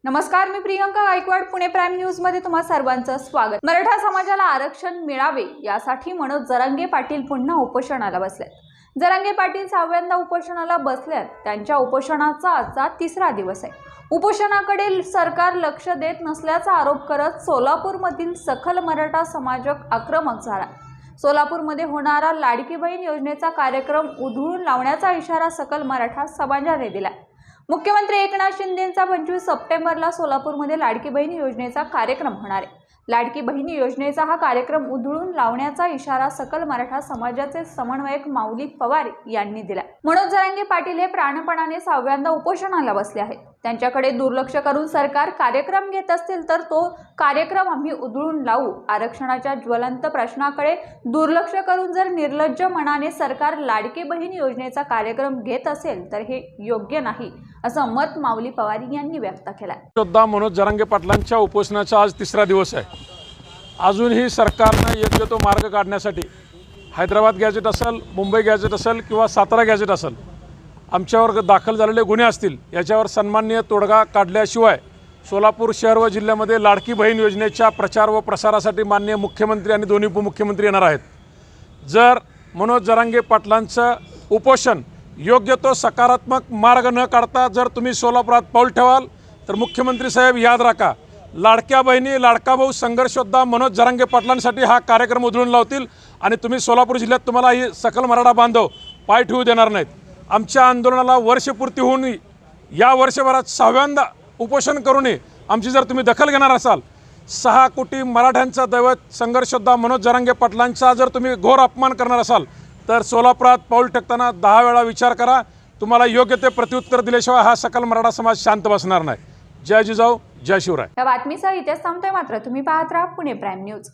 नमस्कार, मी Priyanka Gaikwad. Pune prime news मध्ये तुम्हा सर्वांचं स्वागत. मराठा समाजाला आरक्षण मिळावे यासाठी मनोज जरांगे पाटील पुन्हा उपोषणाला बसलेत. जरांगे पाटील 6व्यांदा उपोषणाला बसलेत. त्यांच्या उपोषणाचा आजचा 3रा दिवस आहे. उपोषणाकडे सरकार लक्ष देत नसल्याचा आरोप करत सोलापूरमधील सखल मराठा समाज आक्रमक झाला. सोलापूरमध्ये होणारा लाडकी बहीण योजनेचा कार्यक्रम उधळून लावण्याचा इशारा सकल मराठा समाजाने दिला. मुख्यमंत्री एकनाथ शिंदेंचा 25 सप्टेंबरला सोलापूरमध्ये लाडकी बहीण योजनेचा कार्यक्रम होणार आहे. लाडकी बहीण योजनेचा हा कार्यक्रम उधळून लावण्याचा इशारा सकल मराठा समाजाचे समन्वयक माऊली पवार यांनी दिला. मनोज जरांगे पाटील हे प्राणपणाने 6व्यांदा उपोषणाला बसले आहेत. त्यांच्याकडे दुर्लक्ष करून सरकार कार्यक्रम घेत असतील तर तो कार्यक्रम आम्ही उधळून लावू. आरक्षणाच्या ज्वलंत प्रश्नाकडे दुर्लक्ष करून जर निर्लज्ज मनाने सरकार लाडकी बहीण योजनेचा कार्यक्रम घेत असेल तर हे योग्य नाही, असं मत माऊली पवार यांनी व्यक्त केलं. मनोज जरांगे पाटलांच्या उपोषणाचा आज 3रा दिवस आहे. अजूनही सरकारने योग्य तो मार्ग काढण्यासाठी हैदराबाद गॅजेट असेल, मुंबई गॅजेट असेल किंवा सातारा गॅजेट असेल, आमच्यावर दाखल झालेले गुन्हे असतील याच्यावर सन्माननीय तोडगा काढल्याशिवाय सोलापूर शहर व जिल्ह्यामध्ये लाडकी बहीण योजनेच्या प्रचार व प्रसारासाठी माननीय मुख्यमंत्री आणि दोन्ही उपमुख्यमंत्री येणार आहेत. जर मनोज जरांगे पाटलांचं उपोषण योग्य तो सकारात्मक मार्ग न काढता जर तुम्ही सोलापुरात पाऊल ठेवाल तर मुख्यमंत्री साहेब याद राखा, लाडक्या बहिणी लाडका भाऊ संघर्ष योद्धा मनोज जरांगे पाटलांसाठी हा कार्यक्रम उधळून लावतील आणि तुम्ही सोलापूर जिल्ह्यात तुम्हाला ही सकल मराठा बांधव पाय ठेवू देणार नाहीत. आमच्या आंदोलनाला वर्षपूर्ती होऊन या वर्षभरात 6व्यांदा उपोषण करूनही आमची जर तुम्ही दखल घेणार असाल, 6 कोटी मराठ्यांचा दैवत संघर्ष योद्धा मनोज जरांगे पाटलांचा जर तुम्ही घोर अपमान करणार असाल तर सोलापुरात पाऊल टाकताना 10 वेळा विचार करा. तुम्हाला योग्य ते प्रत्युत्तर दिल्याशिवाय हा सकल मराठा समाज शांत बसणार नाही. जय जिजाऊ, जय शिवराय. या बातमीसह इथेच थांबतोय. मात्र तुम्ही पाहत राहा पुणे प्राईम न्यूज.